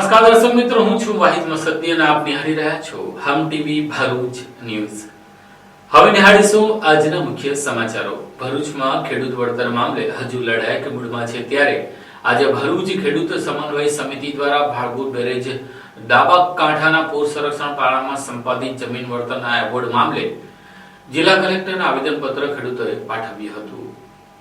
નમસ્કાર દર્શક મિત્રો, હું છું વાહિદ મસદ્દી અને આપ નિહાળી રહ્યા છો હમ ટીવી ભરૂચ ન્યૂઝ। હવે નિહાળીશું આજના મુખ્ય સમાચારો। ભરૂચમાં ખેડૂત વળતર મામલે હજુ લડાયક મૂડમાં છે ત્યારે આજે ભરૂચ ખેડૂત સમન્વય સમિતિ દ્વારા ભાડભૂત બેરેજ ડાબા કાંઠાના પૂર સંરક્ષણ પાળામાં સંપાદિત જમીન વળતરના એવોર્ડ મામલે જિલ્લા કલેક્ટરને આવેદનપત્ર ખેડૂતોએ પાઠવ્યું હતું।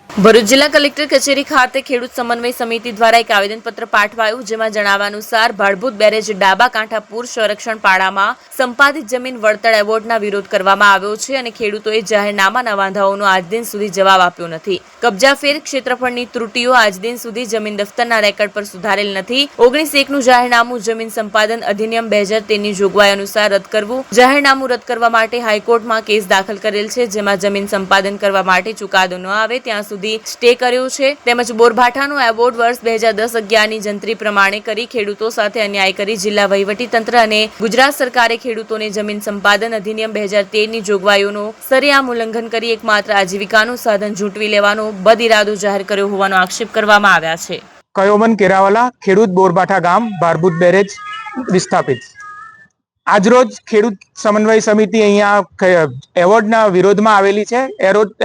ભરૂચ જિલ્લા કલેક્ટર કચેરી ખાતે ખેડૂત સમન્વય સમિતિ દ્વારા એક આવેદનપત્ર પાઠવાયું, જેમાં જણાવાનુસાર ભાડભૂત બેરેજ ડાબા કાંઠા પૂર સંરક્ષણ પાડામાં સંપાદિત જમીન વળતર એવોર્ડના વિરોધ કરવામાં આવ્યો છે અને ખેડૂતોએ જાહેરનામાના વાંધાઓનો આજ દિન સુધી જવાબ આપ્યો નથી। કબજાફેર ક્ષેત્રફળની ત્રુટીઓ આજ દિન સુધી જમીન દફતરના રેકર્ડ પર સુધારેલ નથી। 19-1 નું જાહેરનામું જમીન સંપાદન અધિનિયમ 2013 ની જોગવાઈ અનુસાર રદ કરવું। જાહેરનામું રદ કરવા માટે હાઈકોર્ટમાં કેસ દાખલ કરેલ છે, જેમાં જમીન સંપાદન કરવા માટે ચુકાદો ન આવે ત્યાં સુધી સ્ટે કર્યો છે। તેમજ બોરભાઠાનો એવોર્ડ વર્ષ 2010-11 ની જંત્રી પ્રમાણે કરી ખેડૂતો સાથે અન્યાય કરી જિલ્લા વહીવટી તંત્ર અને ગુજરાત સરકારે ખેડૂતોને જમીન સંપાદન અધિનિયમ 2013 ની જોગવાઈઓનો સરેઆમ ઉલ્લંઘન કરી એકમાત્ર આજીવિકાનું સાધન ઝૂંટવી લેવાનો બદઇરાદો જાહેર કર્યો હોવાનો આક્ષેપ કરવામાં આવ્યા છે। કયોમન કેરાવાલા, ખેડૂત બોરભાઠા ગામ, ભાડભૂત બેરેજ વિસ્થાપિત। આજરોજ ખેડૂત સમન્વય સમિતિ અહીંયા એવોર્ડના વિરોધમાં આવેલી છે।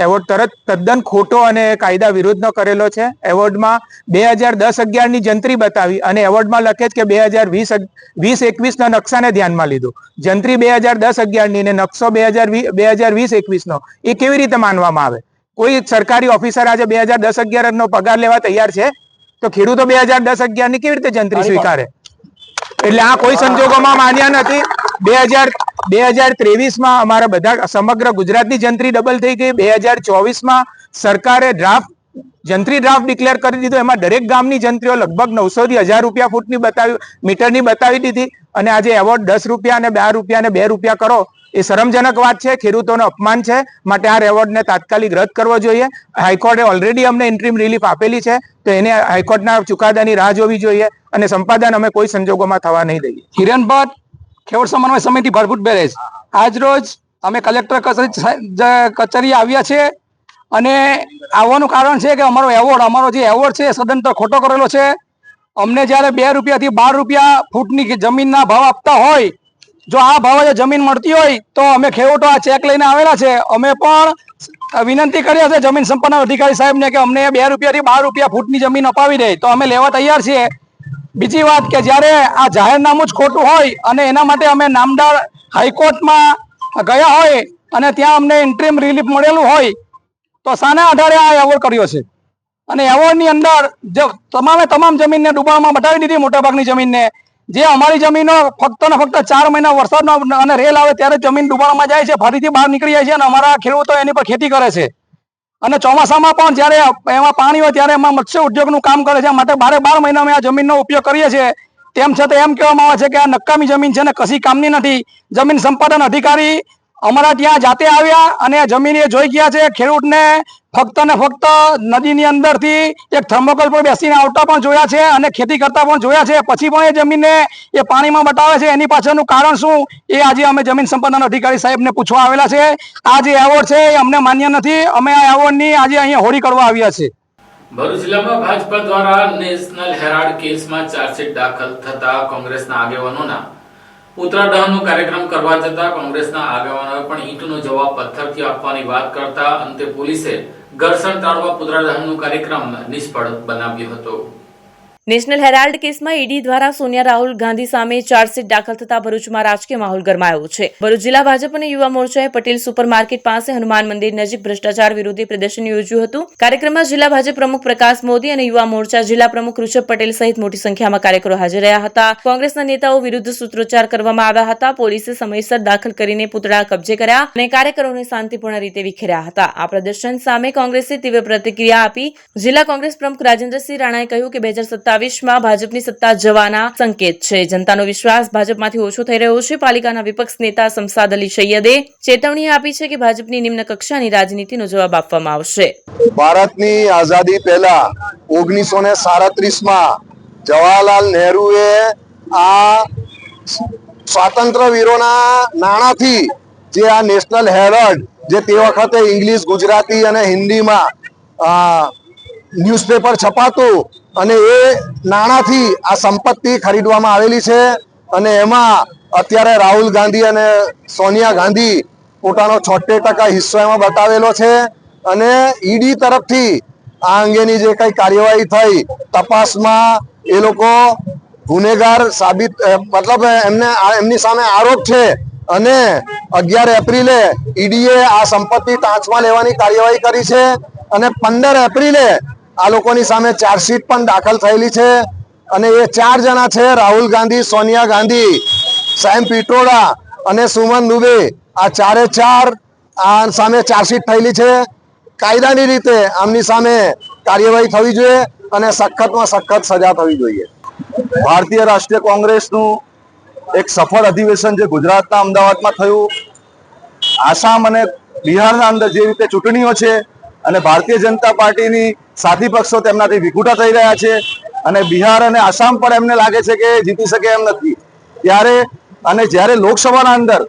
એવોર્ડ તદ્દન ખોટો અને કાયદા વિરુદ્ધનો કરેલો છે। એવોર્ડમાં 2010-11 ની જંત્રી બતાવી અને એવોર્ડમાં લખે છે કે 2020-21 ના નકશાને ધ્યાનમાં લીધું। જંત્રી 2010-11 ની ને નકશો 2020-21 નો એ કેવી રીતે માનવામાં આવે? કોઈ સરકારી ઓફિસર આજે 2010-11 નો પગાર લેવા તૈયાર છે તો ખેડૂતો 2010-11 ની કેવી રીતે જંત્રી સ્વીકારે? એટલે આ કોઈ સંજોગોમાં માન્ય નથી। 2023માં અમારા બધા સમગ્ર ગુજરાતની જંત્રી ડબલ થઈ ગઈ। 2024માં સરકારે જંત્રી ડ્રાફ્ટ ડિક્લેર કરી દીધો, એમાં દરેક ગામની જંત્રીઓ લગભગ 900 થી 1000 રૂપિયા ફૂટની મીટરની બતાવી દીધી અને આજે એવોર્ડ 10 રૂપિયા અને 12 રૂપિયા અને 2 રૂપિયા કરો એ શરમજનક વાત છે, ખેડૂતોનો અપમાન છે। માટે આ એવોર્ડને તાત્કાલિક રદ કરવો જોઈએ। હાઈકોર્ટે ઓલરેડી અમને ઇન્ટ્રીમ રિલીફ આપેલી છે, તો એને હાઈકોર્ટના ચુકાદાની રાહ જોવી જોઈએ અને સંપાદન અમે કોઈ સંજોગોમાં થવા નહીં દઈએ। હિરેન ભટ્ટ, ખેડૂત સમન્વય સમિતિ ભાડભૂત બેરેજ। આજ રોજ અમે કલેક્ટર કચેરી આવ્યા છે અને આવવાનું કારણ છે કે અમારો જે એવોર્ડ છે એ સદંતર ખોટો કરેલો છે। અમને જ્યારે 2 રૂપિયાથી 12 રૂપિયા ફૂટની જમીનના ભાવ આપતા હોય, જો આ ભાવે જમીન મળતી હોય તો અમે ખેડૂતો આ ચેક લઈને આવેલા છે। અમે પણ વિનંતી કરી છે જમીન સંપાદન અધિકારી સાહેબને કે અમને 2 રૂપિયાથી 12 રૂપિયા ફૂટની જમીન અપાવી દે, તો અમે લેવા તૈયાર છીએ। બીજી વાત કે જ્યારે આ જાહેરનામું જ ખોટું હોય અને એના માટે અમે નામદાર હાઈકોર્ટમાં ગયા હોય અને ત્યાં અમને ઇન્ટ્રીમ રિલીફ મળેલું હોય તો શાના આધારે આ એવોર્ડ કર્યો છે? અને એવોર્ડની અંદર તમામ જમીનને ડૂબાણમાં બતાવી દીધી, મોટાભાગની જમીનને। જે અમારી જમીનો ફક્ત ને ફક્ત 4 મહિના વરસાદનો અને રેલ આવે ત્યારે જમીન ડૂબાણમાં જાય છે, ફરીથી બહાર નીકળી જાય છે અને અમારા ખેડૂતો એની પર ખેતી કરે છે। અને ચોમાસામાં પણ જ્યારે એમાં પાણી હોય ત્યારે એમાં મત્સ્ય ઉદ્યોગનું કામ કરે છે, માટે 12 મહિના અમે આ જમીનનો ઉપયોગ કરીએ છીએ। તેમ છતાં એમ કહેવામાં આવે છે કે આ નકામી જમીન છે ને કશી કામની નથી। જમીન સંપાદન અધિકારી અમારા ત્યાં જાતે આવ્યા અને જમીન એ જોઈ ગયા છે। ખેડૂતને ફક્ત ને ફક્ત નદીની અંદરથી એક થર્મોકોલ પર બેસીને આવતા પણ જોયા છે અને ખેતી કરતા પણ જોયા છે, પછી પણ એ જમીનને એ પાણીમાં બતાવે છે। એની પાછળનું કારણ શું એ આજે અમે જમીન સંપાદન અધિકારી સાહેબને પૂછવા આવેલા છે। આ જે એવોર્ડ છે એ અમને માન્ય નથી। અમે આ એવોર્ડની આજે અહીંયા હોળી કરવા આવ્યા છે। ભરૂચ જિલ્લામાં ભાજપા દ્વારા નેશનલ હેરાલ્ડ કેસમાં ચાર્જશીટ દાખલ થતા કોંગ્રેસના આગેવાનોના પુતળા દહનનો કાર્યક્રમ કરવા જતા કોંગ્રેસના આગેવાનોએ પણ ઈંટનો જવાબ પથ્થરથી આપવાની વાત કરતા અંતે પોલીસે ઘર્ષણ ટાળવા પુતળા દહનનો કાર્યક્રમ નિષ્ફળ બનાવ્યો હતો। નેશનલ હેરાલ્ડ કેસમાં ઈડી દ્વારા સોનિયા રાહુલ ગાંધી સામે ચાર્જશીટ દાખલ થતા ભરૂચમાં રાજકીય માહોલ ગરમાયો છે। ભરૂચ જિલ્લા ભાજપ અને યુવા મોરચાએ પટેલ સુપર માર્કેટ પાસે હનુમાન મંદિર નજીક ભ્રષ્ટાચાર વિરોધી પ્રદર્શન યોજ્યું હતું। કાર્યક્રમમાં જિલ્લા ભાજપ પ્રમુખ પ્રકાશ મોદી અને યુવા મોરચા જિલ્લા પ્રમુખ ઋષભ પટેલ સહિત મોટી સંખ્યામાં કાર્યકરો હાજર રહ્યા હતા। કોંગ્રેસના નેતાઓ વિરુદ્ધ સૂત્રોચ્ચાર કરવામાં આવ્યા હતા। પોલીસે સમયસર દાખલ કરીને પુતળા કબજે કર્યા અને કાર્યકરોને શાંતિપૂર્ણ રીતે વિખેર્યા હતા। આ પ્રદર્શન સામે કોંગ્રેસે તીવ્ર પ્રતિક્રિયા આપી। જિલ્લા કોંગ્રેસ પ્રમુખ રાજેન્દ્રસિંહ રાણાએ કહ્યું કે 2027માં ભાજપની સત્તા જવાના સંકેત છે। જનતાનો વિશ્વાસ ભાજપમાંથી ઓછો થઈ રહ્યો છે। પાલિકાના વિપક્ષ નેતા શમસાદ અલી સૈયદે ચેતવણી આપી છે કે ભાજપની નિમ્ન કક્ષાની રાજનીતિનો જવાબ આપવામાં આવશે। ભારતની આઝાદી પહેલા 1937માં જવાહરલાલ નહેરુએ આ સ્વાતંત્ર્ય વીરોના નાણાંથી જે આ નેશનલ હેરાલ્ડ, જે તે વખતે ઇંગ્લિશ, ગુજરાતી અને હિન્દીમાં ન્યૂઝપેપર છપાતું અને એ નાણાંથી આ સંપત્તિ ખરીદવામાં આવેલી છે અને એમાં અત્યારે રાહુલ ગાંધી અને સોનિયા ગાંધી પોતાનો 76% હિસ્સો એમાં બતાવેલો છે અને ઈડી તરફથી આ અંગેની જે કઈ કાર્યવાહી થઈ તપાસમાં એ લોકો ગુનેગાર સાબિત મતલબ એમની સામે આરોપ છે અને 11 એપ્રિલે ઈડીએ આ સંપત્તિ તાંચમાં લેવાની કાર્યવાહી કરી છે અને 15 એપ્રિલે આ લોકોની સામે ચાર્જશીટ પણ દાખલ થયેલી છે અને એ 4 જણા છે રાહુલ ગાંધી, સોનિયા ગાંધી, સેમ પિટ્રોડા અને સુમન દુબે. આ ચારે ચાર આ સામે ચાર્જશીટ થયેલી છે. કાયદાની રીતે આમની સામે કાર્યવાહી થવી જોઈએ અને સખતમાં સખત સજા થવી જોઈએ. ભારતીય રાષ્ટ્રીય કોંગ્રેસનું એક સફળ અધિવેશન જે ગુજરાતના અમદાવાદમાં થયું, આસામ અને બિહારના અંદર જે રીતે ચૂંટણીઓ છે અને ભારતીય જનતા પાર્ટીની સાથી પક્ષો તેમનાથી વિખૂટા થઈ રહ્યા છે અને બિહાર અને આસામ પણ એમને લાગે છે કે જીતી શકે એમ નથી, ત્યારે અને જ્યારે લોકસભાના અંદર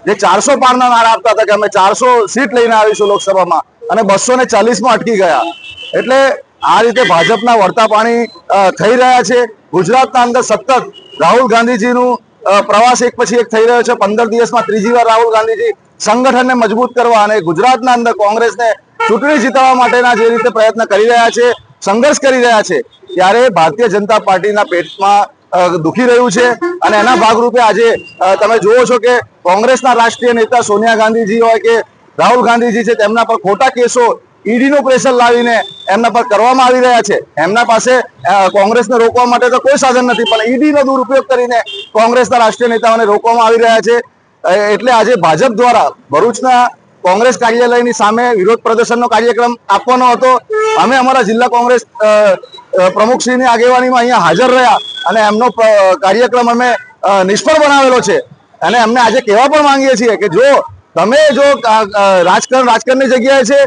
જે 400 પારના નારા આપતા હતા કે અમે 400 સીટ લઈને આવીશું લોકસભામાં અને 240માં અટકી ગયા. એટલે આ રીતે ભાજપના વળતા પાણી થઈ રહ્યા છે. ગુજરાતના અંદર સતત રાહુલ ગાંધીજીનું પ્રવાસ એક પછી એક થઈ રહ્યો છે. 15 દિવસમાં ત્રીજી વાર રાહુલ ગાંધીજી સંગઠનને મજબૂત કરવા અને ગુજરાતના અંદર કોંગ્રેસને ચૂંટણી જીતવા માટેના જે રીતે પ્રયત્ન કરી રહ્યા છે, સંઘર્ષ કરી રહ્યા છે, ત્યારે ભારતીય જનતા પાર્ટીના પેટમાં દુખી રહ્યું છે અને એના ભાગરૂપે આજે તમે જુઓ છો કે કોંગ્રેસના રાષ્ટ્રીય નેતા સોનિયા ગાંધીજી હોય કે રાહુલ ગાંધીજી છે, તેમના પર ખોટા કેસો ઈડીનું પ્રેશર લાવીને એમના પર કરવામાં આવી રહ્યા છે. એમના પાસે કોંગ્રેસને રોકવા માટે તો કોઈ સાધન નથી, પણ ઈડીનો દુરુપયોગ કરીને કોંગ્રેસના રાષ્ટ્રીય નેતાઓને રોકવામાં આવી રહ્યા છે. એટલે આજે ભાજપ દ્વારા ભરૂચના કોંગ્રેસ કાર્યાલયની સામે વિરોધ પ્રદર્શનનો કાર્યક્રમ આપવાનો હતો. અમે અમારા જિલ્લા કોંગ્રેસ પ્રમુખશ્રીની આગેવાનીમાં અહીંયા હાજર રહ્યા અને એમનો કાર્યક્રમ અમે નિષ્ફળ બનાવેલો છે અને અમને આજે કહેવા પણ માંગીએ છીએ કે જો તમે રાજકારણની જગ્યાએ છે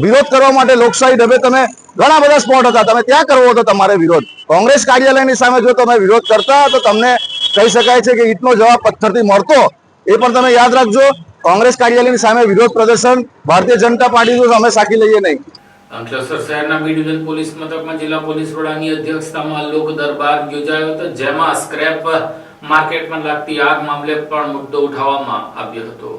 વિરોધ કરવા માટે લોકશાહી ઢબે તમે ઘણા બધા સ્પોટ હતા, તમે ત્યાં કરવો હતો તમારે વિરોધ. કોંગ્રેસ કાર્યાલયની સામે જો તમે વિરોધ કરતા તો તમને કહી શકાય છે કે ઈંટનો જવાબ પથ્થરથી મળતો. એ પણ તમે યાદ રાખજો. કોંગ્રેસ કાર્યાલયની સામે વિરોધ પ્રદર્શન ભારતીય જનતા પાર્ટીનું અમે સાકી લઈએ નહીં. અંકલેશ્વર શહેરના બી ડિવિઝન પોલીસ મથકમાં જિલ્લા પોલીસ વડાની અધ્યક્ષતામાં લોક દરબાર યોજાયો હતો, જેમાં સ્ક્રેપ માર્કેટમાં લાગતી આગ મામલે પણ મુદ્દો ઉઠાવવામાં આવ્યો હતો.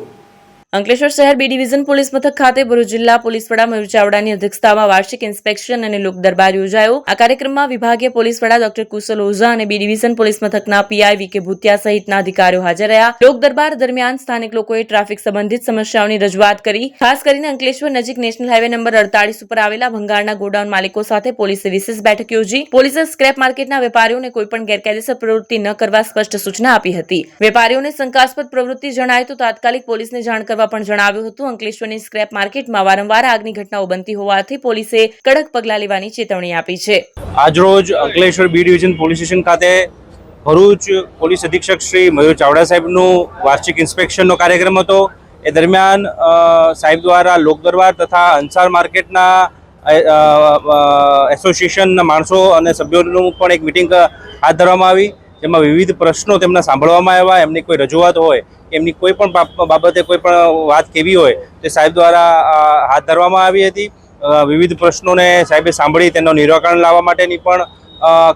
અંકલેશ્વર શહેર બી ડિવિઝન પોલીસ મથક ખાતે ભરૂચ જિલ્લા પોલીસ વડા મયુર ચાવડાની અધ્યક્ષતામાં વાર્ષિક ઇન્સ્પેક્શન અને લોક દરબાર યોજાયો. આ કાર્યક્રમમાં વિભાગીય પોલીસ વડા ડોક્ટર કુશલ ઓઝા અને બી ડિવિઝન પોલીસ મથકના પીઆઈ વી કે ભૂતિયા સહિતના અધિકારીઓ હાજર રહ્યા. લોક દરબાર દરમિયાન સ્થાનિક લોકોએ ટ્રાફિક સંબંધિત સમસ્યાઓની રજૂઆત કરી. ખાસ કરીને અંકલેશ્વર નજીક નેશનલ હાઈવે નંબર 48 ઉપર આવેલા ભંગારના ગોડાઉન માલિકો સાથે પોલીસે વિશેષ બેઠક યોજી. પોલીસે સ્ક્રેપ માર્કેટના વેપારીઓને કોઈપણ ગેરકાયદેસર પ્રવૃત્તિ ન કરવા સ્પષ્ટ સૂચના આપી હતી. વેપારીઓને શંકાસ્પદ પ્રવૃત્તિ જણાય તો તાત્કાલિક પોલીસને જાણ કરવા પણ જણાવ્યું હતું. અંકલેશ્વરની સ્ક્રેપ માર્કેટમાં વારંવાર આગની ઘટનાઓ બનતી હોવાથી પોલીસે કડક પગલાં લેવાની ચેતવણી આપી છે. આજરોજ Ankleshwar B division police station ખાતે ભરૂચ પોલીસ અધિક્ષક શ્રી મયુર ચાવડા સાહેબનું વાર્ષિક ઇન્સ્પેક્શનનો કાર્યક્રમ હતો. એ દરમિયાન સાહેબ દ્વારા લોક દરબાર તથા અંસાર માર્કેટના એસોસિએશનના માણસો અને સભ્યોનું પણ એક મિટિંગ હાથ ધરવામાં આવી, જેમાં વિવિધ પ્રશ્નો તેમના સાંભળવામાં આવ્યા. એમની કોઈ રજૂઆત હોય, એમની કોઈ પણ બાબતે કોઈ પણ વાત કેવી હોય તે સાહેબ દ્વારા હાથ ધરવામાં આવી હતી. વિવિધ પ્રશ્નોને સાહેબે સાંભળી તેનો નિરાકરણ લાવવા માટેની પણ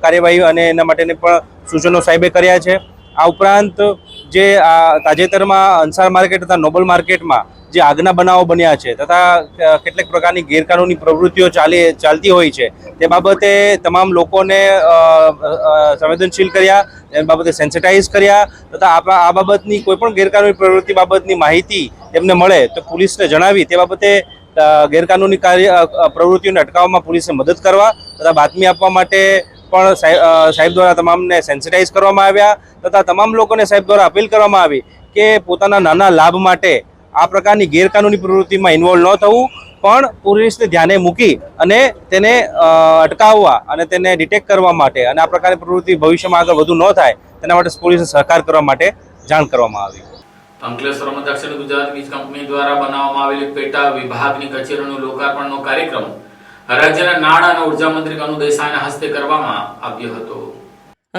કાર્યવાહી અને એના માટેની પણ સૂચનો સાહેબે કર્યા છે. આ ઉપરાંત જે તાજેતરમાં અંસાર માર્કેટ તથા નોબલ માર્કેટમાં જે આગના બનાવો બન્યા છે તથા કેટલીક પ્રકારની ગેરકાનૂની પ્રવૃત્તિઓ ચાલતી હોય છે, તે બાબતે તમામ લોકોને સંવેદનશીલ કર્યા, એ બાબતે સેન્સિટાઇઝ કર્યા તથા આ બાબતની કોઈ પણ ગેરકાનૂની પ્રવૃત્તિ બાબતની માહિતી તેમને મળે તો પોલીસને જણાવી તે બાબતે ગેરકાનૂની પ્રવૃત્તિઓને અટકાવવામાં પોલીસને મદદ કરવા તથા બાતમી આપવા માટે પણ સાહેબ દ્વારા તમામને સેન્સિટાઇઝ કરવામાં આવ્યા તથા તમામ લોકોને સાહેબ દ્વારા અપીલ કરવામાં આવી કે પોતાના નાના લાભ માટે આ પ્રકારની ગેરકાનૂની પ્રવૃત્તિમાં ઇન્વોલ્વ ન થવું, પણ પોલીસને ધ્યાને મૂકી અને તેને અટકાવવા અને તેને ડિટેક્ટ કરવા માટે અને આ પ્રકારની પ્રવૃત્તિ ભવિષ્યમાં આગળ વધુ ન થાય તેના માટે પોલીસને સહકાર કરવા માટે જાણ કરવામાં આવી. અંકલેશ્વરમાં દક્ષિણ ગુજરાત વીજ કંપની દ્વારા બનાવવામાં આવેલી પેટા વિભાગની કચેરીનું લોકાર્પણનો કાર્યક્રમ રાજ્યના નાણાં અને ઉર્જા મંત્રી કનુ દેસાઈના હસ્તે કરવામાં આવ્યો હતો.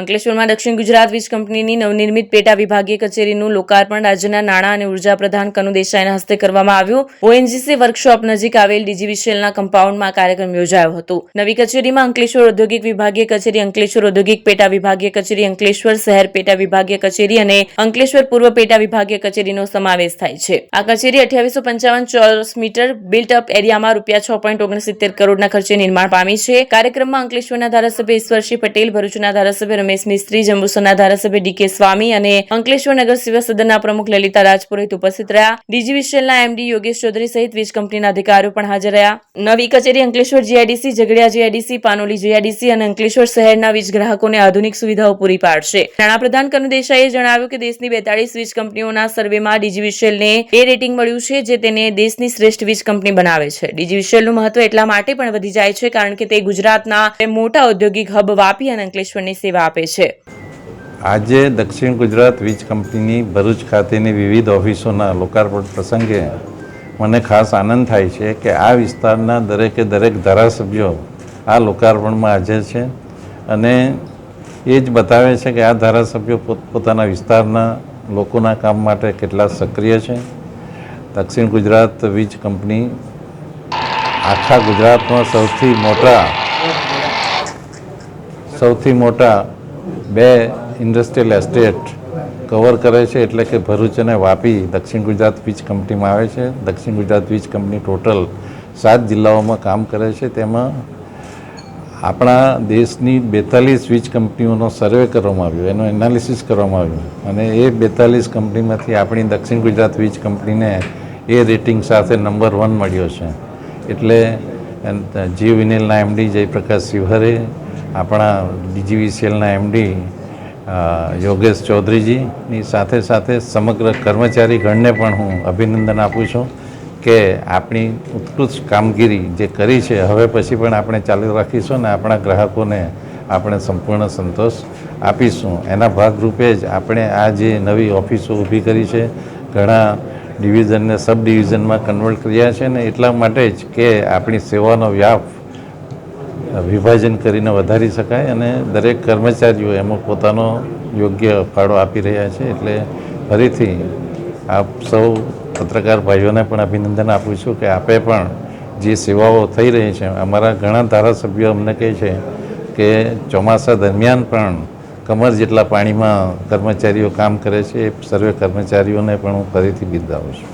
અંકલેશ્વરમાં દક્ષિણ ગુજરાત વીજ કંપનીની નવનિર્મિત પેટા વિભાગીય કચેરીનું લોકાર્પણ રાજ્યના નાણાં અને ઉર્જા પ્રધાન કનુ દેસાઈના હસ્તે કરવામાં આવ્યું. ઓએનજીસી વર્કશોપ નજીક આવેલ ડીજીવીસીએલના કમ્પાઉન્ડમાં કાર્યક્રમ યોજાયો હતો. નવી કચેરીમાં અંકલેશ્વર ઔદ્યોગિક વિભાગીય કચેરી, અંકલેશ્વર ઔદ્યોગિક પેટા વિભાગીય કચેરી, અંકલેશ્વર શહેર પેટા વિભાગીય કચેરી અને અંકલેશ્વર પૂર્વ પેટા વિભાગીય કચેરીનો સમાવેશ થાય છે. આ કચેરી 2855 ચોરસ મીટર બિલ્ટ અપ એરિયામાં ₹6.69 કરોડના ખર્ચે નિર્માણ પામી છે. કાર્યક્રમમાં અંકલેશ્વરના ધારાસભ્ય ઈશ્વરસિંહ પટેલ, ભરૂચના ધારાસભ્ય રમેશ મિસ્ત્રી, જંબુસરના ધારાસભ્ય ડીકે સ્વામી અને અંકલેશ્વર નગર સેવા સદનના પ્રમુખ લલિતા રાજપુરોહિત ઉપસ્થિત રહ્યા. ડીજીવીસીએલના એમડી યોગેશ ચૌધરી સહિત વીજ કંપનીના અધિકારીઓ પણ હાજર રહ્યા. નવી કચેરી Ankleshwar GIDC, Jhagadia GIDC, Panoli GIDC અને અંકલેશ્વર શહેરના વીજ ગ્રાહકોને આધુનિક સુવિધાઓ પૂરી પાડશે. નાણાપ્રધાન કનુ દેસાઈએ જણાવ્યું કે દેશની 42 વીજ કંપનીઓના સર્વેમાં ડીજીવીસીએલને એ રેટિંગ મળ્યું છે, જે તેને દેશની શ્રેષ્ઠ વીજ કંપની બનાવે છે. ડીજીવીસીએલનું મહત્વ એટલા માટે પણ વધી જાય છે કારણ કે તે ગુજરાતના મોટા ઔદ્યોગિક હબ વાપી અને અંકલેશ્વરની સેવા આપે છે. આજે દક્ષિણ ગુજરાત વીજ કંપનીની ભરૂચ ખાતેની વિવિધ ઓફિસોના લોકાર્પણ પ્રસંગે મને ખાસ આનંદ થાય છે કે આ વિસ્તારના દરેકે દરેક ધારાસભ્યો આ લોકાર્પણમાં હાજર છે અને એ જ બતાવે છે કે આ ધારાસભ્યો પોતપોતાના વિસ્તારના લોકોના કામ માટે કેટલા સક્રિય છે. દક્ષિણ ગુજરાત વીજ કંપની આખા ગુજરાતમાં સૌથી મોટા 2 ઇન્ડસ્ટ્રીયલ એસ્ટેટ કવર કરે છે, એટલે કે ભરૂચ અને વાપી દક્ષિણ ગુજરાત વીજ કંપનીમાં આવે છે. દક્ષિણ ગુજરાત વીજ કંપની ટોટલ 7 જિલ્લાઓમાં કામ કરે છે. તેમાં આપણા દેશની 42 વીજ કંપનીઓનો સર્વે કરવામાં આવ્યો, એનું એનાલિસિસ કરવામાં આવ્યું અને એ 42 કંપનીમાંથી આપણી દક્ષિણ ગુજરાત વીજ કંપનીને એ રેટિંગ સાથે નંબર 1 મળ્યો છે. એટલે જીવીનેલના એમડી જયપ્રકાશ શિવહરે, આપણા ડીજીવીસીએલના એમડી યોગેશ ચૌધરીજીની સાથે સાથે સમગ્ર કર્મચારી ગણને પણ હું અભિનંદન આપું છું કે આપણી ઉત્કૃષ્ટ કામગીરી જે કરી છે હવે પછી પણ આપણે ચાલુ રાખીશું અને આપણા ગ્રાહકોને આપણે સંપૂર્ણ સંતોષ આપીશું. એના ભાગરૂપે જ આપણે આ જે નવી ઓફિસો ઊભી કરી છે, ઘણા ડિવિઝનને સબ ડિવિઝનમાં કન્વર્ટ કર્યા છે ને એટલા માટે જ કે આપણી સેવાનો વ્યાપ વિભાજન કરીને વધારી શકાય અને દરેક કર્મચારીઓ એમાં પોતાનો યોગ્ય ફાળો આપી રહ્યા છે. એટલે ફરીથી આપ સૌ પત્રકાર ભાઈઓને પણ અભિનંદન આપું છું કે આપે પણ જે સેવાઓ થઈ રહી છે. અમારા ઘણા ધારાસભ્યો અમને કહે છે કે ચોમાસા દરમિયાન પણ કમર જેટલા પાણીમાં કર્મચારીઓ કામ કરે છે. એ સર્વે કર્મચારીઓને પણ હું ફરીથી બિરદાવું છું.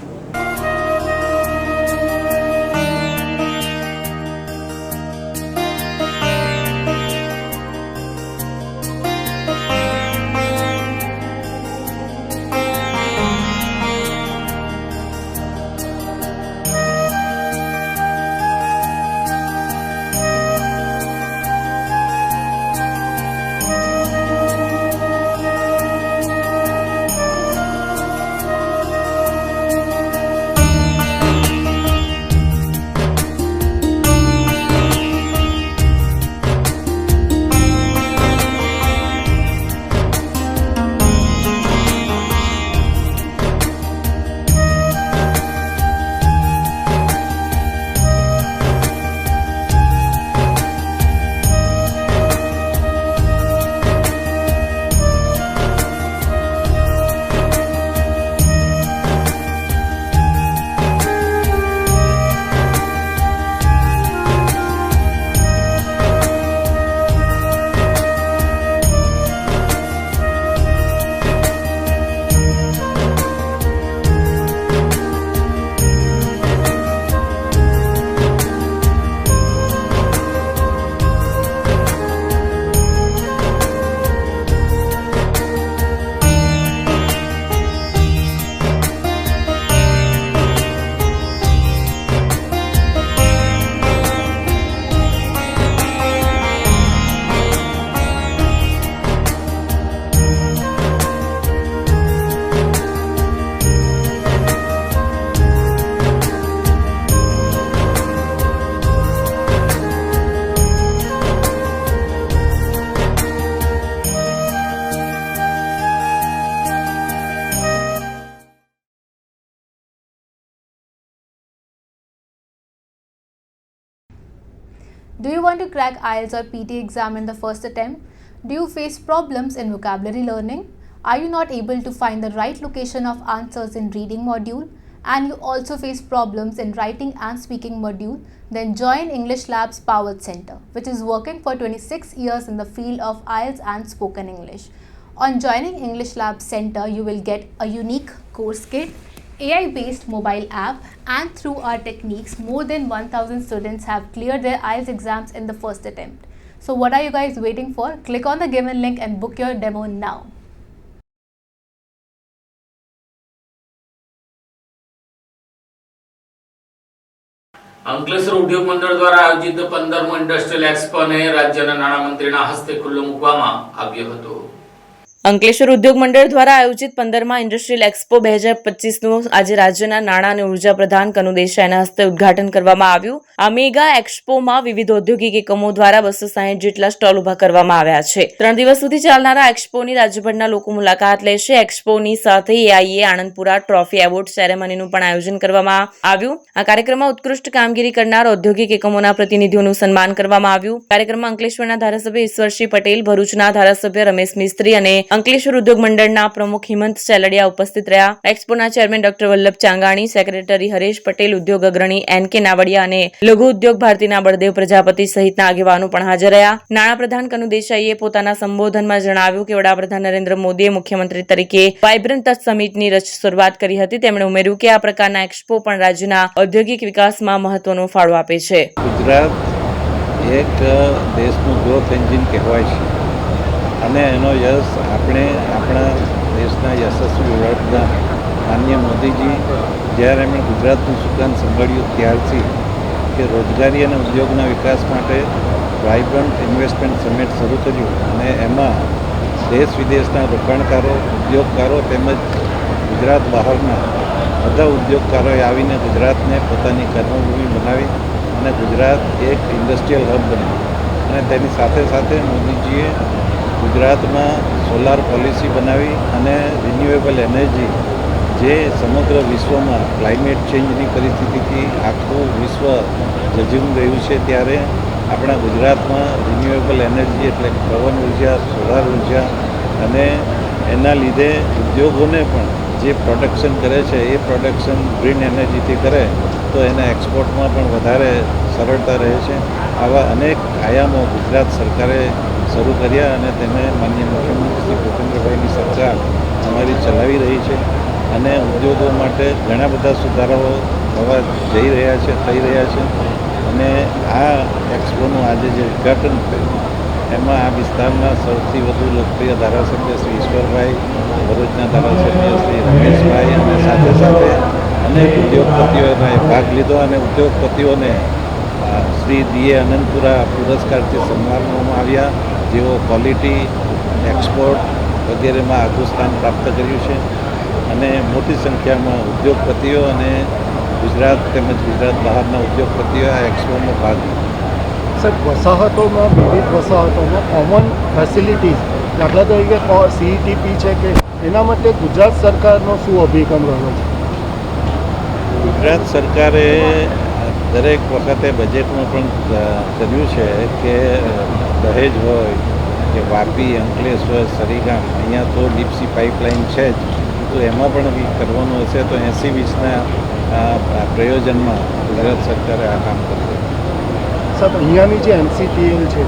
Do you want to crack IELTS or PT exam in the first attempt? Do you face problems in vocabulary learning? Are you not able to find the right location of answers in reading module? And you also face problems in writing and speaking module? Then join English Lab's Powered Center, which is working for 26 years in the field of IELTS and spoken English. On joining English Lab Center, you will get a unique course kit, AI-based mobile app, and through our techniques, more than 1,000 students have cleared their IELTS exams in the first attempt. So what are you guys waiting for? Click on the given link and book your demo now. Ankleshwar ઉદ્યોગ મંડળ દ્વારા આયોજિત 15મો industrial એક્સપોને રાજ્યના નાણામંત્રીના હસ્તે ખુલ્લો મૂકવામાં આવ્યો હતો. અંકલેશ્વર ઉદ્યોગ મંડળ દ્વારા આયોજિત 15મા ઇન્ડસ્ટ્રીયલ એક્સપો 2025નું આજે રાજ્યના નાણાં અને ઉર્જા પ્રધાન કનુ દેસાઈના હસ્તે ઉદ્ઘાટન કરવામાં આવ્યું. આ મેગા એક્સપોમાં વિવિધ ઔદ્યોગિક એકમો દ્વારા 260 જેટલા સ્ટોલ ઉભા કરવામાં આવ્યા છે. 3 દિવસ સુધી ચાલનારા એક્સપોની રાજ્યભરના લોકો મુલાકાત લેશે. એક્સપોની સાથે એઆઈએ આણંદપુરા ટ્રોફી એવોર્ડ સેરેમનીનું પણ આયોજન કરવામાં આવ્યું. આ કાર્યક્રમમાં ઉત્કૃષ્ટ કામગીરી કરનાર ઔદ્યોગિક એકમોના પ્રતિનિધિઓનું સન્માન કરવામાં આવ્યું. કાર્યક્રમમાં અંકલેશ્વરના ધારાસભ્ય ઈશ્વરસિંહ પટેલ, ભરૂચના ધારાસભ્ય રમેશ મિસ્ત્રી અને અંકલેશ્વર ઉદ્યોગ મંડળના પ્રમુખ હિમંત સેલડિયા ઉપસ્થિત રહ્યા. એક્સપોના chairman doctor Vallabh Changani, secretary Haresh Patel, ઉદ્યોગ અગ્રણી એનકે નાવડિયા અને લઘુ ઉદ્યોગ ભારતીના બળદેવ પ્રજાપતિ સહિતના આગેવાનો પણ હાજર રહ્યા. નાણાપ્રધાન કનુ દેસાઈએ પોતાના સંબોધનમાં જણાવ્યું કે વડાપ્રધાન નરેન્દ્ર મોદીએ મુખ્યમંત્રી તરીકે વાઇબ્રન્ટ સમિટની શરૂઆત કરી હતી. તેમણે ઉમેર્યું કે આ પ્રકારના એક્સપો પણ રાજ્યના ઔદ્યોગિક વિકાસમાં મહત્વનો ફાળો આપે છે. ગુજરાત એક દેશનું ગ્રોથ એન્જિન કહેવાય છે અને એનો યશ આપણે આપણા દેશના યશસ્વી વડાપ્રધાન માનનીય મોદીજી જ્યારે એમણે ગુજરાતનું સુકાન સંભાળ્યું ત્યારથી કે રોજગારી અને ઉદ્યોગના વિકાસ માટે વાઇબ્રન્ટ ઇન્વેસ્ટમેન્ટ સમિટ શરૂ કર્યું અને એમાં દેશ વિદેશના રોકાણકારો, ઉદ્યોગકારો તેમજ ગુજરાત બહારના બધા ઉદ્યોગકારોએ આવીને ગુજરાતને પોતાની કર્મભૂમિ બનાવી અને ગુજરાત એક ઇન્ડસ્ટ્રીયલ હબ બન્યું. અને તેની સાથે સાથે મોદીજીએ ગુજરાતમાં સોલાર પોલિસી બનાવી અને રિન્યુએબલ એનર્જી જે સમગ્ર વિશ્વમાં ક્લાઇમેટ ચેન્જની પરિસ્થિતિથી આખું વિશ્વ ઝઝૂમી રહ્યું છે ત્યારે આપણા ગુજરાતમાં રિન્યુએબલ એનર્જી એટલે પવન ઉર્જા, સોલાર ઉર્જા અને એના લીધે ઉદ્યોગોને પણ જે પ્રોડક્શન કરે છે એ પ્રોડક્શન ગ્રીન એનર્જીથી કરે તો એના એક્સપોર્ટમાં પણ વધારે સરળતા રહે છે. આવા અનેક આયામો ગુજરાત સરકારે શરૂ કર્યા અને તેને માનનીય મુખ્યમંત્રી શ્રી ભૂપેન્દ્રભાઈની સરકાર અમારી ચલાવી રહી છે અને ઉદ્યોગો માટે ઘણા બધા સુધારાઓ થવા થઈ રહ્યા છે અને આ એક્સપોનું આજે જે ઉદ્ઘાટન થયું એમાં આ વિસ્તારના સૌથી વધુ લોકપ્રિય ધારાસભ્ય શ્રી ઈશ્વરભાઈ, ભરૂચના ધારાસભ્ય શ્રી રમેશભાઈ અને સાથે સાથે અનેક ઉદ્યોગપતિઓએ ભાગ લીધો અને ઉદ્યોગપતિઓને શ્રી ડીએ આનંદપુરા પુરસ્કારથી સન્માનવામાં આવ્યા, જેઓ ક્વોલિટી, એક્સપોર્ટ વગેરેમાં આગવું સ્થાન પ્રાપ્ત કર્યું છે અને મોટી સંખ્યામાં ઉદ્યોગપતિઓ અને ગુજરાત તેમજ ગુજરાત બહારના ઉદ્યોગપતિઓ આ એક્સપોમાં ભાગ લીધો. સર, વસાહતોમાં વિવિધ વસાહતોમાં કોમન ફેસિલિટીઝ દાખલા તરીકે સીઈટીપી છે કે એના માટે ગુજરાત સરકારનો શું અભિગમ રહ્યો છે? ગુજરાત સરકારે દરેક વખતે બજેટમાં પણ કર્યું છે કે દહેજ હોય કે વાપી, અંકલેશ્વર, સરીગામ અહીંયા તો ડીપસી પાઇપલાઇન છે જ, તો એમાં પણ કરવાનું હશે તો 80-20ના પ્રયોજનમાં ગુજરાત સરકારે આ કામ કર્યું. સર, અહીંયાની જે એમસીટીએલ છે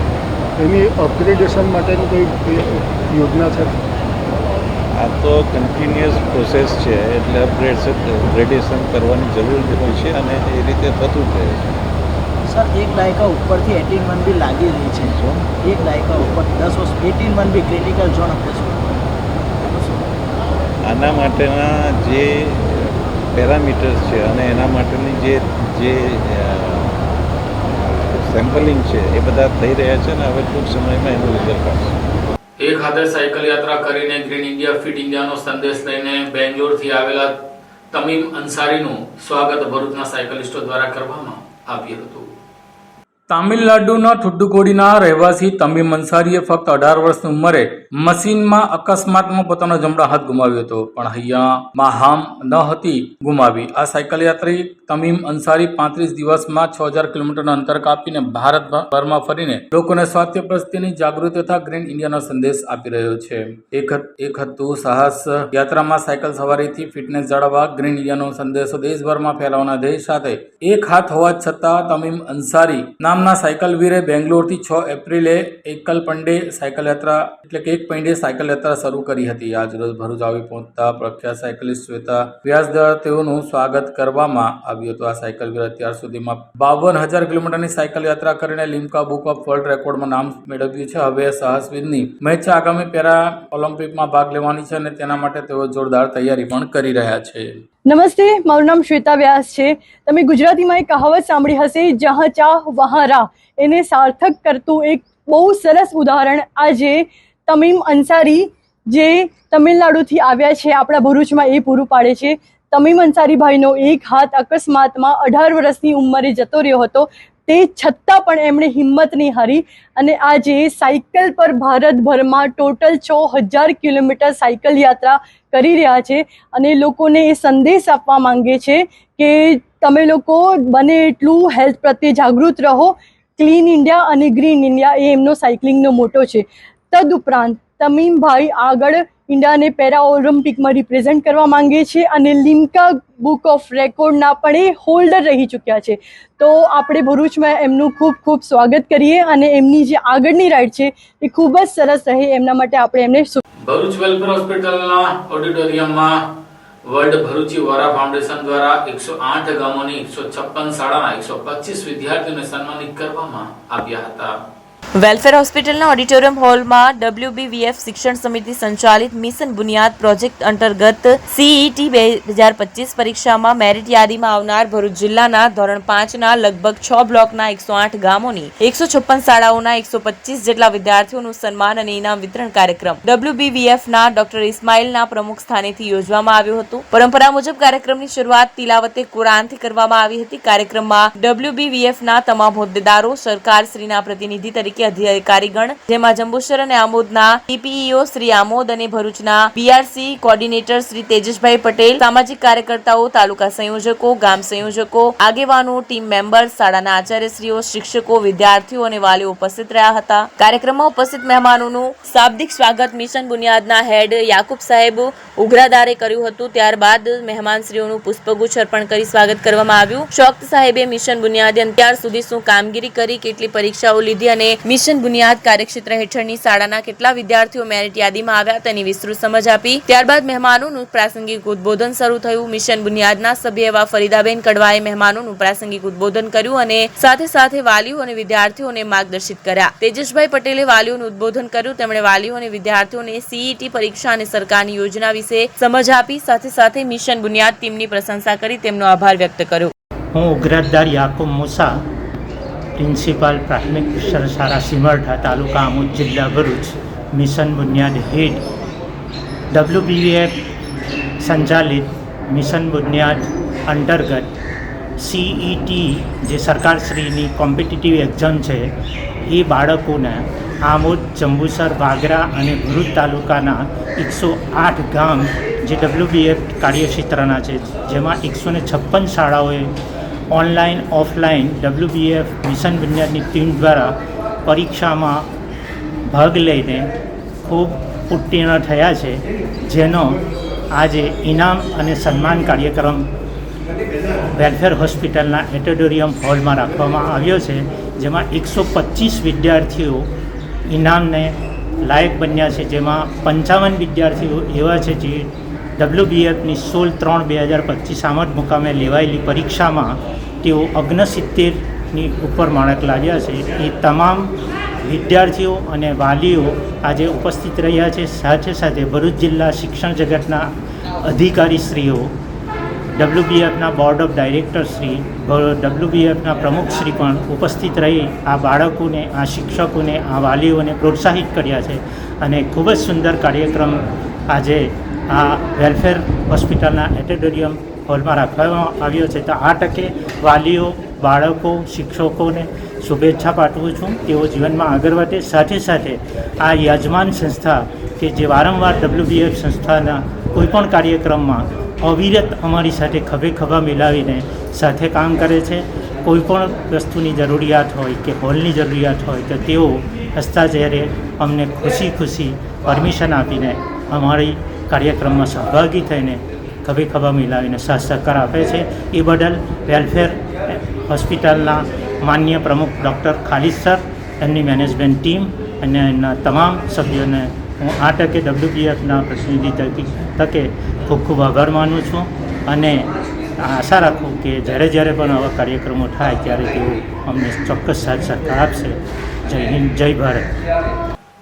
એની અપગ્રેડેશન માટેની કોઈ યોજના છે? આ તો કન્ટિન્યુઅસ પ્રોસેસ છે એટલે અપગ્રેડેશન કરવાની જરૂર હોય છે અને એ રીતે થતું જ રહે છે. સર, એક દાયકા ઉપરથી 18 મંથ બી લાગી રહી છે. એક દાયકા ઉપર 10 વર્ષ 18 મંથ બી ક્રિટિકલ ઝોન આપે છે. આના માટેના જે પેરામીટર્સ છે અને એના માટેની જે સેમ્પલિંગ છે એ બધા થઈ રહ્યા છે અને હવે ટૂંક સમયમાં એનું રિઝલ્ટ આવશે. એક હાથે સાયકલ યાત્રા કરીને ગ્રીન ઇન્ડિયા ફિટ ઇન્ડિયાનો સંદેશ લઈને બેંગ્લોરથી આવેલા તમીમ અંસારીનું સ્વાગત ભરૂચના સાયકલિસ્ટો દ્વારા કરવામાં આવ્યું હતું. તામિલનાડુના થુટ્ટુકોડીના રહેવાસી તમીમ અંસારીએ ફક્ત 18 વર્ષની ઉંમરે મશીનમાં અકસ્માતમાં પોતાનો જમણો હાથ ગુમાવ્યો હતો, પણ હૈયામાં હામ ન હતી ગુમાવી. આ સાયકલ યાત્રી તમીમ અંસારી 35 દિવસમાં 6000 કિલોમીટરનું અંતર કાપીને ભારતભરમાં ફરીને લોકોને સ્વાસ્થ્ય પ્રત્યેની જાગૃતિ તથા ગ્રીન ઇન્ડિયાનો સંદેશ આપી રહ્યો છે. એક હતું સાહસ યાત્રામાં સાયકલ સવારીથી ફિટનેસ જાળવવા ગ્રીન ઇન્ડિયાનો સંદેશો દેશભરમાં ફેલાવવાના ધ્યેય સાથે એક હાથ હોવા છતાં તમીમ અંસારી નામના સાયકલ વીરે બેંગ્લોરથી 6 એપ્રિલે એકલ પંડે સાયકલ યાત્રા એટલે કે એક પૈંડે સાયકલ યાત્રા શરૂ કરી હતી. આજરોજ ભરૂચ આવી પહોંચતા પ્રખ્યાત સાયકલિસ્ટ શ્વેતા વ્યાસ દ્વારા તેઓનું સ્વાગત કરવામાં આવ્યું હતું. આ સાયકલ વીર અત્યાર સુધીમાં 52,000 કિલોમીટરની સાયકલ યાત્રા કરીને લિમ્કા બુક ઓફ વર્લ્ડ રેકોર્ડમાં નામ મેળવ્યું છે. હવે સાહસવીરની મહેચ્છ આગામી પેરા ઓલિમ્પિકમાં ભાગ લેવાની છે અને તેના માટે તેઓ જોરદાર તૈયારી પણ કરી રહ્યા છે. નમસ્તે, મારું નામ શ્વેતા વ્યાસ છે. તમે ગુજરાતીમાં એક કહાવત સાંભળી હશે, જહાં ચાહ વહાં રાહ. એને સાર્થક કરતું એક બહુ સરસ ઉદાહરણ આજે તમીમ અંસારી જે તમિલનાડુથી આવ્યા છે આપણા ભરૂચમાં એ પૂરું પાડે છે. તમીમ અંસારીભાઈનો એક હાથ અકસ્માતમાં 18 વર્ષની ઉંમરે જતો રહ્યો હતો. તે છતાં પણ એમણે હિંમત નહીં હારી અને આજે સાયકલ પર ભારતભરમાં ટોટલ 6000 કિલોમીટર સાયકલ યાત્રા કરી રહ્યા છે અને લોકોને એ સંદેશ આપવા માંગે છે કે તમે લોકો બને એટલું હેલ્થ પ્રત્યે જાગૃત રહો. ક્લીન ઇન્ડિયા અને ગ્રીન ઇન્ડિયા એ એમનો સાયકલિંગનો મોટો છે. તદુપરાંત તમીમભાઈ આગળ ઇન્ડિયાને પેરા ઓલિમ્પિકમાં રિપ્રેઝેન્ટ કરવા માંગે છે અને લિમ્કા બુક ઓફ રેકોર્ડના પણ એ હોલ્ડર રહી ચૂક્યા છે. તો આપણે ભરૂચમાં એમનું ખૂબ ખૂબ સ્વાગત કરીએ અને એમની જે આગળની રાઈડ છે એ ખૂબ જ સરસ રહે એમના માટે આપણે એમને ભરૂચ વેલફેર હોસ્પિટલના ઓડિટોરિયમમાં વર્લ્ડ ભરૂચી વોરા ફાઉન્ડેશન દ્વારા 108 ગામોની 156 શાળાના 125 વિદ્યાર્થીઓને સન્માનિત કરવામાં આવ્યા હતા. વેલફેર હોસ્પિટલના ઓડિટોરિયમ હોલમાં WBVF શિક્ષણ સમિતિ સંચાલિત મિશન બુનિયાદ પ્રોજેક્ટ અંતર્ગત CET 2025 પરીક્ષામાં મેરિટ યાદીમાં આવનાર ભરૂચ જિલ્લાના ધોરણ 5ના લગભગ 6 બ્લોકના 108 ગામોની 156 શાળાઓના 125 જેટલા વિદ્યાર્થીઓનું સન્માન અને ઇનામ વિતરણ કાર્યક્રમ WBVFના ડોક્ટર ઇસ્માઇલના પ્રમુખ સ્થાનેથી યોજવામાં આવ્યો હતો. પરંપરા મુજબ કાર્યક્રમની શરૂઆત તિલાવતે કુરાનથી કરવામાં આવી હતી. કાર્યક્રમમાં WBVFના તમામ હોદ્દેદારો, સરકારશ્રીના પ્રતિનિધિ તરીકે અધિકારીગણ, જેમાં જંબુસર અને આમોદના TPEO શ્રી આમોદ અને ભરૂચના BRC કોર્ડિનેટર શ્રી તેજસભાઈ પટેલ, સામાજિક કાર્યકર્તાઓ, તાલુકા સંયોજકો, ગામ સંયોજકો, આગેવાનો, ટીમ મેમ્બર્સ, શાળાના આચાર્યશ્રીઓ, શિક્ષકો, વિદ્યાર્થીઓ અને વાલીઓ ઉપસ્થિત રહ્યા હતા. કાર્યક્રમમાં ઉપસ્થિત મહેમાનોનું શાબ્દિક સ્વાગત મિશન બુનિયાદના હેડ યાકુબ સાહેબ ઉઘરાદારે કર્યું હતું. ત્યારબાદ મહેમાનશ્રીઓનું પુષ્પગુચ્છ અર્પણ કરી સ્વાગત કરવામાં આવ્યું. શોક્ત સાહેબે મિશન બુનિયાદે અત્યાર સુધી શું કામગીરી કરી, કેટલી પરીક્ષાઓ લીધી અને મિશન બુનિયાદ કાર્યક્ષેત્ર હેઠળની શાળાના કેટલા વિદ્યાર્થીઓ મેરિટ યાદીમાં આવ્યા તેની વિસ્તૃત સમજ આપી. ત્યારબાદ મહેમાનોનું પ્રાસંગિક ઉદબોધન શરૂ થયું. મિશન બુનિયાદના સભ્ય એવા ફરીદાબેન કડવાએ મહેમાનોનું પ્રાસંગિક ઉદબોધન કર્યું અને સાથે સાથે વાલીઓ અને વિદ્યાર્થીઓને માર્ગદર્શિત કર્યા. તેજસભાઈ પટેલે વાલીઓનું ઉદબોધન કર્યું. તેમણે વાલીઓ અને વિદ્યાર્થીઓને CET પરીક્ષા અને સરકારની યોજના વિશે સમજ આપી. સાથે સાથે મિશન બુનિયાદ ટીમની પ્રશંસા કરી તેમનો આભાર વ્યક્ત કર્યો. હું ઉઘરાતદાર યાકુબ મુસા, પ્રિન્સિપાલ પ્રાથમિક શાળા સિમરઠા, તાલુકા આમોદ, જિલ્લા ભરૂચ, મિશન બુનિયાદ હેડ. WBVF સંચાલિત મિશન બુનિયાદ અંતર્ગત CET જે સરકારશ્રીની કોમ્પિટિટિવ એક્ઝામ છે એ બાળકોને આમોદ, જંબુસર, વાગરા અને ભરૂચ તાલુકાના 108 ગામ જે WBVF કાર્યક્ષેત્રના છે, જેમાં 156 શાળાઓએ ઓનલાઈન ઓફલાઈન WBVF મિશન બુનિયાદની ટીમ દ્વારા પરીક્ષામાં ભાગ લઈને ખૂબ ઉત્તીર્ણ થયા છે, જેનો આજે ઇનામ અને સન્માન કાર્યક્રમ વેલફેર હોસ્પિટલના ઓડિટોરિયમ હોલમાં રાખવામાં આવ્યો છે, જેમાં 125 વિદ્યાર્થીઓ ઇનામને લાયક બન્યા છે, જેમાં 55 વિદ્યાર્થીઓ એવા છે જે WBVFની 16/3/2025 આમોદ મુકામે લેવાયેલી પરીક્ષામાં તેઓ 69ની ઉપર માર્ક લાવ્યા છે. એ તમામ વિદ્યાર્થીઓ અને વાલીઓ આજે ઉપસ્થિત રહ્યા છે. સાથે સાથે ભરૂચ જિલ્લા શિક્ષણ જગતના અધિકારીશ્રીઓ, WBVFના બોર્ડ ઓફ ડાયરેક્ટરશ્રી, WBVFના પ્રમુખશ્રી પણ ઉપસ્થિત રહી આ બાળકોને, આ શિક્ષકોને, આ વાલીઓને પ્રોત્સાહિત કર્યા છે અને ખૂબ જ સુંદર કાર્યક્રમ આજે આ વેલફેર હોસ્પિટલના ઓડિટોરિયમ હોલમાં રાખવામાં આવ્યો છે. તો આ તકે વાલીઓ, બાળકો, શિક્ષકોને શુભેચ્છા પાઠવું છું. તેઓ જીવનમાં આગળ વધે. સાથે સાથે આ યજમાન સંસ્થા કે જે વારંવાર WBF સંસ્થાના કોઈપણ કાર્યક્રમમાં અવિરત અમારી સાથે ખભે ખભા મિલાવીને સાથે કામ કરે છે. કોઈપણ વસ્તુની જરૂરિયાત હોય કે હોલની જરૂરિયાત હોય તો તેઓ હસતા ચહેરે અમને ખુશી પરમિશન આપીને અમારી કાર્યક્રમમાં સહભાગી થઈને ખભે ખભા મિલાવીને સાથ સહકાર આપે છે. એ બદલ વેલફેર હોસ્પિટલના માન્ય પ્રમુખ ડૉક્ટર ખાલિદ સર, એમની મેનેજમેન્ટ ટીમ અને એમના તમામ સભ્યોને હું આ તકે WBFના પ્રતિનિધિ તકે ખૂબ ખૂબ આભાર માનું છું અને આશા રાખું કે જ્યારે પણ આવા કાર્યક્રમો થાય ત્યારે તેઓ અમને ચોક્કસ સાથ સહકાર આપશે. જય હિન્દ, જય ભારત.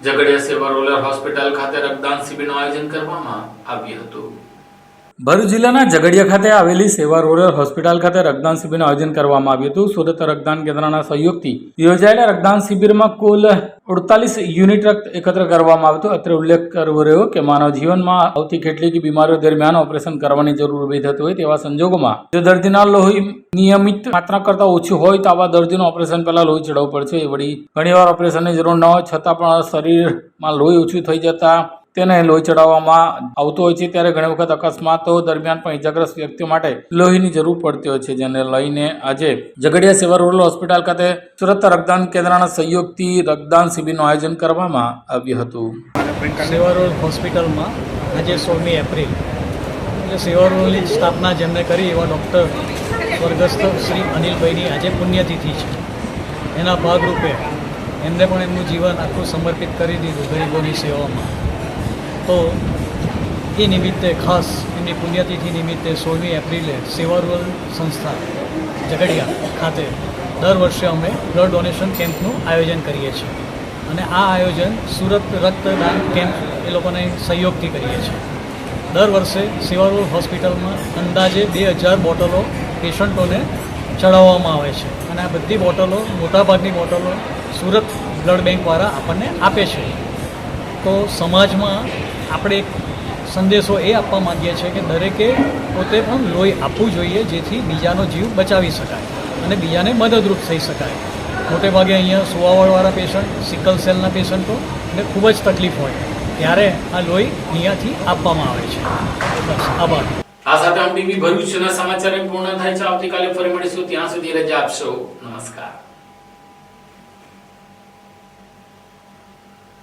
ઝઘડિયા સેવા રૂરલ હોસ્પિટલ ખાતે રક્તદાન શિબિરનું આયોજન કરવામાં આવ્યું હતું. ભરૂચ જિલ્લાના ઝઘડિયા ખાતે આવેલી સેવા રૂરલ હોસ્પિટલ ખાતે રક્તદાન શિબિરનું આયોજન કરવામાં આવ્યું હતું. સુરત રક્તદાન કેન્દ્રના સહયોગથી યોજાયેલા રક્તદાન શિબિરમાં કુલ 48 યુનિટ રક્ત એકત્ર કરવામાં આવ્યું હતું. અત્રે ઉલ્લેખ કરવો રહ્યો કે માનવ જીવનમાં આવતી કેટલીક બીમારીઓ દરમિયાન ઓપરેશન કરવાની જરૂર ઊભી થતી હોય તેવા સંજોગોમાં જો દર્દીના લોહી નિયમિત માત્રા કરતાં ઓછું હોય તો આવા દર્દીનું ઓપરેશન પહેલા લોહી ચડાવવું પડશે. એ વળી ઘણીવાર ઓપરેશનની જરૂર ન હોય છતાં પણ શરીરમાં લોહી ઓછું થઈ જતા તેને લોહી ચડાવવામાં આવતું હોય છે. ત્યારે ઘણી વખત અકસ્માતો દરમિયાન પણ ઇજાગ્રસ્ત વ્યક્તિઓ માટે લોહીની જરૂર પડતી હોય છે, જેને લઈને આજે ઝઘડિયા સેવા રૂરલ હોસ્પિટલ ખાતે સુરત રક્તદાન કેન્દ્રના સહયોગથી રક્તદાન શિબિરનું આયોજન કરવામાં આવ્યું હતું. સેવા રૂરલ હોસ્પિટલમાં આજે 16મી એપ્રિલ એટલે સેવા રૂરલની સ્થાપના જેમને કરી એવા ડૉક્ટર સ્વર્ગસ્થ શ્રી અનિલભાઈની આજે પુણ્યતિથિ છે. એના ભાગરૂપે એમને પણ એમનું જીવન આખું સમર્પિત કરી દીધું ગરીબોની સેવામાં. તો એ નિમિત્તે ખાસ એમની પુણ્યતિથિ નિમિત્તે 16મી એપ્રિલે સેવા રૂરલ સંસ્થા ઝઘડિયા ખાતે દર વર્ષે અમે બ્લડ ડોનેશન કેમ્પનું આયોજન કરીએ છીએ અને આ આયોજન સુરત રક્તદાન કેમ્પ એ લોકોને સહયોગથી કરીએ છીએ. દર વર્ષે સેવા રૂરલ હોસ્પિટલમાં અંદાજે 2000 બોટલો પેશન્ટોને ચડાવવામાં આવે છે અને આ બધી બોટલો, મોટાભાગની બોટલો સુરત બ્લડ બેંકવાળા આપણને આપે છે. તો સમાજમાં આપણે એક સંદેશો એ આપવા માંગીએ છીએ કે દરેકે પોતે પણ લોહી આપવું જોઈએ, જેથી બીજાનો જીવ બચાવી શકાય અને બીજાને મદદરૂપ થઈ શકાય. મોટે ભાગે અહીંયા સુવાવડવાળા પેશન્ટ, સિકલ સેલના પેશન્ટોને ખૂબ જ તકલીફ હોય ત્યારે આ લોહી અહીંયાથી આપવામાં આવે છે. બસ, આભાર. આ સાથે ટીવી ભરૂચના સમાચાર પૂર્ણ થાય છે. આવતીકાલે ફરી મળીશું. ત્યાં સુધી રજા આપશો. નમસ્કાર.